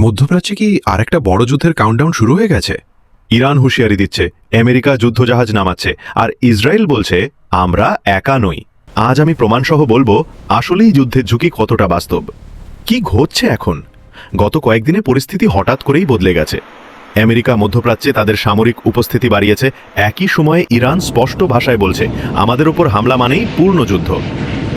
মধ্যপ্রাচ্যে কি আরেকটা বড় যুদ্ধের কাউন্টডাউন শুরু হয়ে গেছে? ইরান হুঁশিয়ারি দিচ্ছে, আমেরিকা যুদ্ধজাহাজ নামাচ্ছে, আর ইসরায়েল বলছে আমরা একা নই। আজ আমি প্রমাণসহ বলবো আসলেই যুদ্ধের ঝুঁকি কতটা বাস্তব। কি ঘটছে এখন? গত কয়েকদিনে পরিস্থিতি হঠাৎ করেই বদলে গেছে। আমেরিকা মধ্যপ্রাচ্যে তাদের সামরিক উপস্থিতি বাড়িয়েছে, একই সময়ে ইরান স্পষ্ট ভাষায় বলছে আমাদের উপর হামলা মানেই পূর্ণ যুদ্ধ।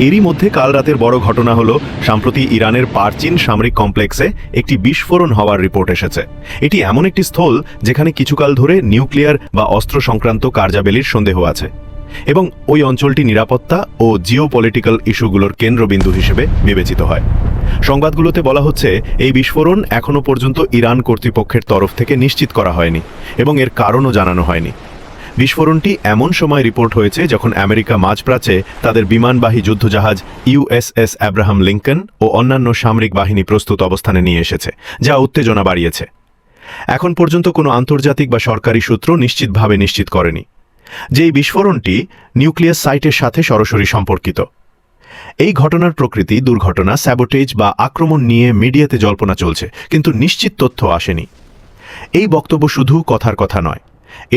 এরই মধ্যে কাল রাতের বড় ঘটনা হলো, সম্প্রতি ইরানের পারচিন সামরিক কমপ্লেক্সে একটি বিস্ফোরণ হওয়ার রিপোর্ট এসেছে। এটি এমন একটি স্থল যেখানে কিছুকাল ধরে নিউক্লিয়ার বা অস্ত্র সংক্রান্ত কার্যাবলীর সন্দেহ আছে, এবং ওই অঞ্চলটি নিরাপত্তা ও জিওপলিটিক্যাল ইস্যুগুলোর কেন্দ্রবিন্দু হিসেবে বিবেচিত হয়। সংবাদগুলোতে বলা হচ্ছে এই বিস্ফোরণ এখনও পর্যন্ত ইরান কর্তৃপক্ষের তরফ থেকে নিশ্চিত করা হয়নি এবং এর কারণও জানানো হয়নি। বিস্ফোরণটি এমন সময় রিপোর্ট হয়েছে যখন আমেরিকা মাঝপ্রাচ্যে তাদের বিমানবাহী যুদ্ধজাহাজ ইউএসএস অ্যাব্রাহাম লিঙ্কন ও অন্যান্য সামরিক বাহিনী প্রস্তুত অবস্থানে নিয়ে এসেছে, যা উত্তেজনা বাড়িয়েছে। এখন পর্যন্ত কোনো আন্তর্জাতিক বা সরকারি সূত্র নিশ্চিতভাবে নিশ্চিত করেনি যে এই বিস্ফোরণটি নিউক্লিয়াস সাইটের সাথে সরাসরি সম্পর্কিত। এই ঘটনার প্রকৃতি দুর্ঘটনা, স্যাবোটেজ বা আক্রমণ নিয়ে মিডিয়াতে জল্পনা চলছে, কিন্তু নিশ্চিত তথ্য আসেনি। এই বক্তব্য শুধু কথার কথা নয়,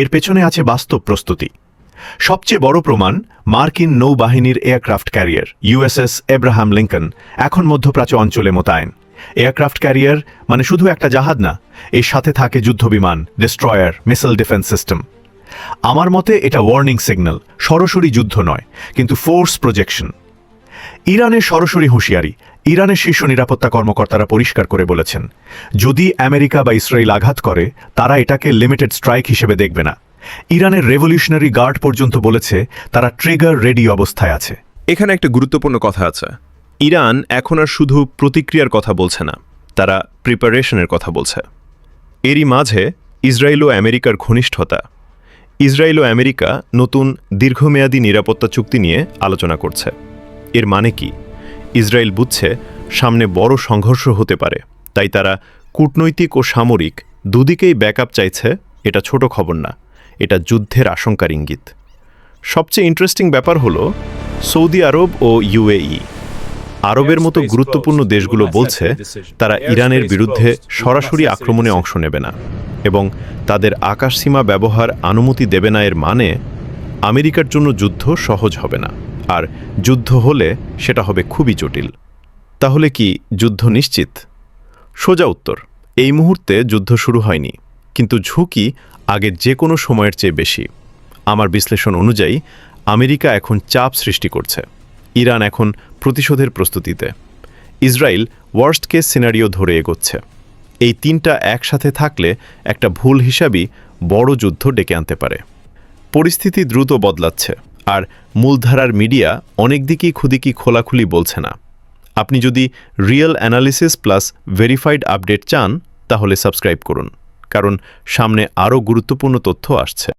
এর পেছনে আছে বাস্তব প্রস্তুতি। সবচেয়ে বড় প্রমাণ, মার্কিন নৌবাহিনীর aircraft carrier USS Abraham Lincoln এখন মধ্যপ্রাচ্য অঞ্চলে মোতায়েন। এয়ারক্রাফট ক্যারিয়ার মানে শুধু একটা জাহাজ না, এর সাথে থাকে যুদ্ধবিমান, ডেস্ট্রয়ার, মিসাইল ডিফেন্স সিস্টেম। আমার মতে এটা ওয়ার্নিং সিগন্যাল, সরাসরি যুদ্ধ নয় কিন্তু ফোর্স প্রজেকশন। ইরানের সরাসরি হুঁশিয়ারি। ইরানের শীর্ষ নিরাপত্তা কর্মকর্তারা পরিষ্কার করে বলেছেন, যদি আমেরিকা বা ইসরায়েল আঘাত করে তারা এটাকে লিমিটেড স্ট্রাইক হিসেবে দেখবে না। ইরানের রেভলিউশনারি গার্ড পর্যন্ত বলেছে তারা ট্রিগার রেডি অবস্থায় আছে। এখানে একটা গুরুত্বপূর্ণ কথা আছে। ইরান এখন আর শুধু প্রতিক্রিয়ার কথা বলছে না, তারা প্রিপারেশনের কথা বলছে। এরই মাঝে ইসরায়েল ও আমেরিকার ঘনিষ্ঠতা। ইসরায়েল ও আমেরিকা নতুন দীর্ঘমেয়াদী নিরাপত্তা চুক্তি নিয়ে আলোচনা করছে। এর মানে কি? ইসরায়েল বুঝছে সামনে বড় সংঘর্ষ হতে পারে, তাই তারা কূটনৈতিক ও সামরিক দুদিকেই ব্যাকআপ চাইছে। এটা ছোট খবর না, এটা যুদ্ধের আশঙ্কার ইঙ্গিত। সবচেয়ে ইন্টারেস্টিং ব্যাপার হলো, সৌদি আরব ও ইউএই, আরবের মতো গুরুত্বপূর্ণ দেশগুলো বলছে তারা ইরানের বিরুদ্ধে সরাসরি আক্রমণে অংশ নেবে না এবং তাদের আকাশসীমা ব্যবহার অনুমতি দেবে না। এর মানে আমেরিকার জন্য যুদ্ধ সহজ হবে না, আর যুদ্ধ হলে সেটা হবে খুবই জটিল। তাহলে কি যুদ্ধ নিশ্চিত? সোজা উত্তর, এই মুহূর্তে যুদ্ধ শুরু হয়নি, কিন্তু ঝুঁকি আগের যে কোনো সময়ের চেয়ে বেশি। আমার বিশ্লেষণ অনুযায়ী আমেরিকা এখন চাপ সৃষ্টি করছে, ইরান এখন প্রতিশোধের প্রস্তুতিতে, ইসরায়েল ওয়ার্স্ট কেস সিনারিও ধরে এগোচ্ছে। এই তিনটা একসাথে থাকলে একটা ভুল হিসাবই বড় যুদ্ধ ডেকে আনতে পারে। পরিস্থিতি দ্রুত বদলাচ্ছে, আর মূলধারার মিডিয়া অনেক দিকেই খুদিকি খোলাখুলি বলছে না। আপনি যদি real analysis plus verified update চান, তাহলে সাবস্ক্রাইব করুন, কারণ সামনে আরও গুরুত্বপূর্ণ তথ্য আসছে।